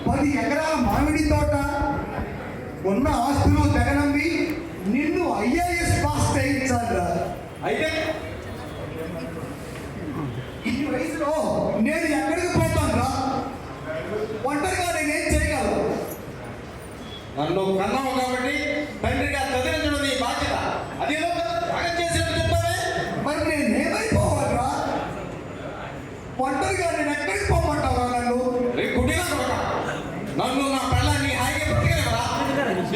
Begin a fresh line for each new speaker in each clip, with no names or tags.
10 ఎకరాల మామిడి తోట, ఉన్న ఆస్తులు తెగనమ్మి నిన్ను IAS పాస్ చేయించాలిరా.
అయితే
ఈ వయసులో నేను ఎక్కడికి పోతానురా? ఒంటరిగా నేనేం చేయగలను?
నన్ను కన్నావు కాబట్టి తండ్రిగా చదివించడం నీ బాధ్యత. అదేదో త్యాగం చేసేట్టు చెప్తావే.
మరి నేను ఏమైపోవాలిరా? ఒంటరిగా నేను ఎక్కడికి పోమంటావా నన్ను?
గుడ్డిగా కొడక, నన్ను నా పిల్లాన్ని హాయిగా పట్టుకెళ్ళరా.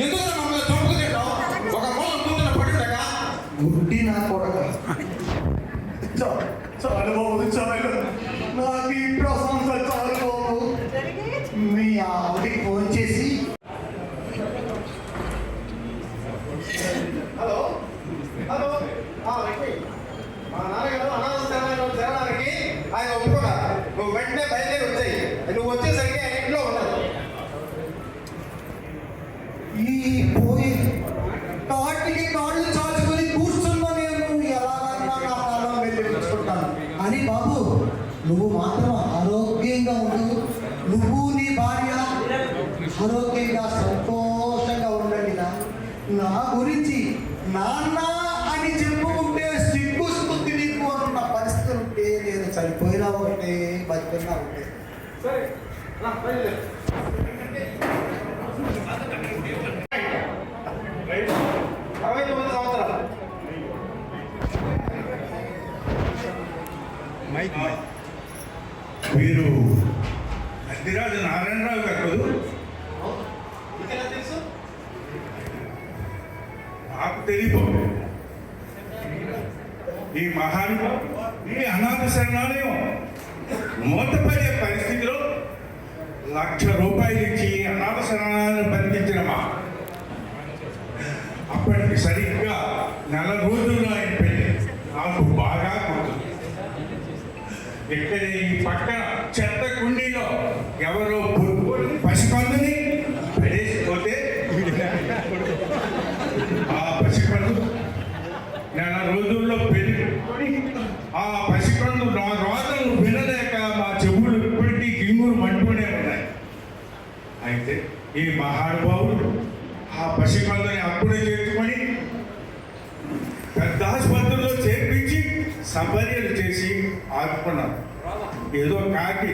ఎందుకు మమ్మల్ని చంపుకు తింటావు? ఒక మూలం కూతురు పడుండగా
గుడ్డి నా కొడక. చాలు బాబు, చాలు. నాకు ఈ ప్రశంస చాలు బాబు. మీ ఆవిడకి ఫోన్ చేసి
హలో హలో మా నాన్నగారు అనాథాశ్రమంలో చేరడానికి ఆయన ఒప్పుకున్నారు. నువ్వు వెంటనే బయలుదేరి వచ్చాయి. నువ్వు వచ్చేసరికి ఆయన ఇంట్లో ఉన్నావు.
ఈ పోయి కాటికి కాళ్ళు చాచుకుని కూర్చున్నా నేను ఎలాగైనా నా కాలం వెళ్ళించుకుంటాను. అని బాబు, నువ్వు మాత్రం ఆరోగ్యంగా ఉండు. నువ్వు నీ భార్య ఆరోగ్యంగా సంతోషంగా ఉండండి. నా గురించి నాన్న అని చెప్పుకుంటే సిగ్గు స్థుతి నీకు అన్న పరిస్థితి ఉంటే నేను చనిపోయినా ఒకటే, బతికినా ఒకటే.
సరే బయలుదేరు. 69 సంవత్సరాలు.
మీరు అద్దిరాజు నారాయణరావు గారు కదూ?
ఇంకెలా తెలుసు?
నాకు తెలియదు. ఈ ఈ అనాథ శరణాలయం మూతపడే పరిస్థితిలో ₹1,00,000 ఇచ్చి అనాథ శరణాలను బంధించిన అప్పటికి సరిగ్గా 4 రోజుల్లో ఆయన పెళ్లి నాకు బాగా గుర్తుంది. ఇక్కడ ఈ పక్కన చెత్త కుండీలో ఎవరో పసిపందుని పడేసిపోతే ఆ పసిపండు 4 రోజుల్లో పెళ్లి ఆ పసిపండు నా రోదలు వినలేక మా చెవులు ఇప్పటికీ గింగురు మంటూనే ఉన్నాయి. అయితే ఈ మహానుభావుడు ఆ పసిపందుని అప్పుడే చేర్చుకొని పెద్ద ఆసుపత్రిలో చేర్పించి సపర్యలు చేసి ఆదుకున్నారు. ఏదో కాకి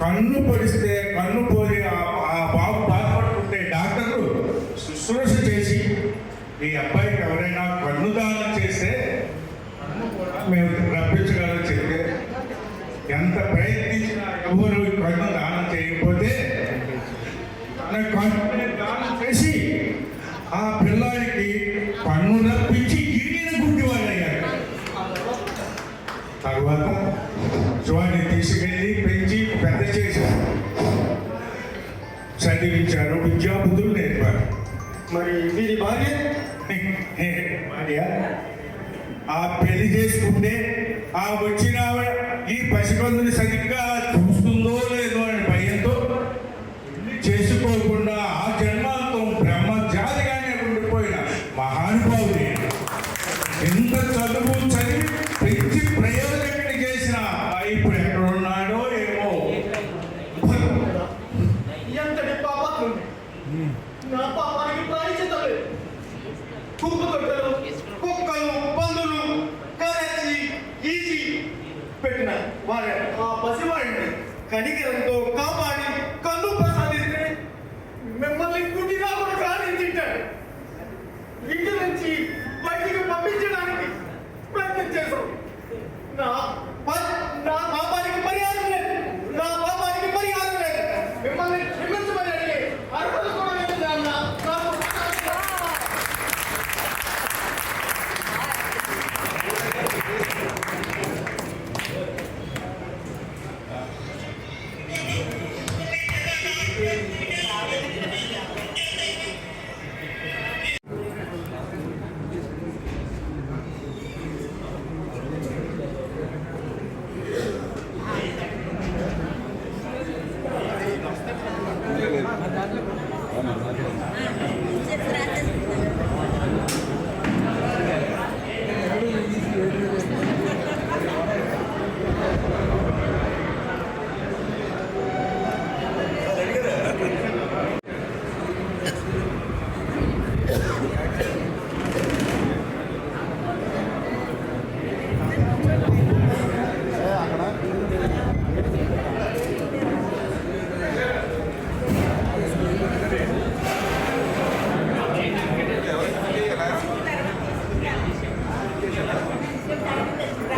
కన్ను పొడిస్తే కన్ను పోలి ఆ బాబు బాధపడుతుంటే డాక్టర్లు శుశ్రూష చేసి ఈ అబ్బాయికి ఎవరైనా కన్ను దానం చేస్తే మేము రప్పించగలని చెప్తే ఎంత ప్రయత్నించినా ఎవరు కన్ను దానం చేయకపోతే తన కన్ను దానం చేసి ఆ పిల్లాడికి కన్ను రప్పించి గిరిగిన గుడ్డి వాళ్ళు అయ్యారు. తర్వాత శివాన్ని తీసుకెళ్ళి పెంచి పెద్ద చేశారు, చదివించారు, విద్యాబుద్ధులు నేర్పారు.
మరి వీరి భార్య
భార్య ఆ పెళ్లి చేసుకుంటే ఆ వచ్చిన ఈ పసికందుని సరిగ్గా చూస్తుందో లేదో అని భయంతో చేసుకోకుండా ఆ జన్మాంతం బ్రహ్మజాతిగానే ఉండిపోయిన మహానుభావుడే. ఎంత చదువు చదివి పెంచి ప్రయోజనం చేసిన ఇప్పుడు ఎక్కడ ఉన్నాడో ఏమో.
ఎంతటి పాపాలు నా పాపానికి ప్రాయశ్చిత్తం లేదు. కుక్కలు కుక్కలు పందులు కరచి ఈజీ పెట్టిన వాడే ఆ పసివాడిని కనికరంతో కాపాడి కన్ను ప్రసాదిస్తే మిమ్మల్ని గుడ్డిగా కూడా సాధించాడు. ఇంటి నుంచి బయటికి పంపించడానికి ప్రయత్నం చేశాం. నా పాపానికి పరిహారం లేదు. నా పాపానికి పరిహారం లేదు. మిమ్మల్ని క్షమించమని అడిగి అర్హత కూడా లేదు.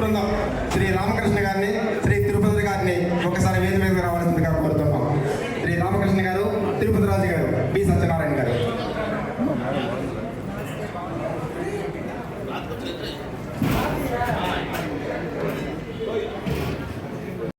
బృందం శ్రీ రామకృష్ణ గారిని, శ్రీ తిరుపతి గారిని ఒకసారి వేదిక మీద రావాల్సిందిగా కోరుతున్నాం. శ్రీ రామకృష్ణ గారు, తిరుపతి రాజు గారు, బి సత్యనారాయణ గారు.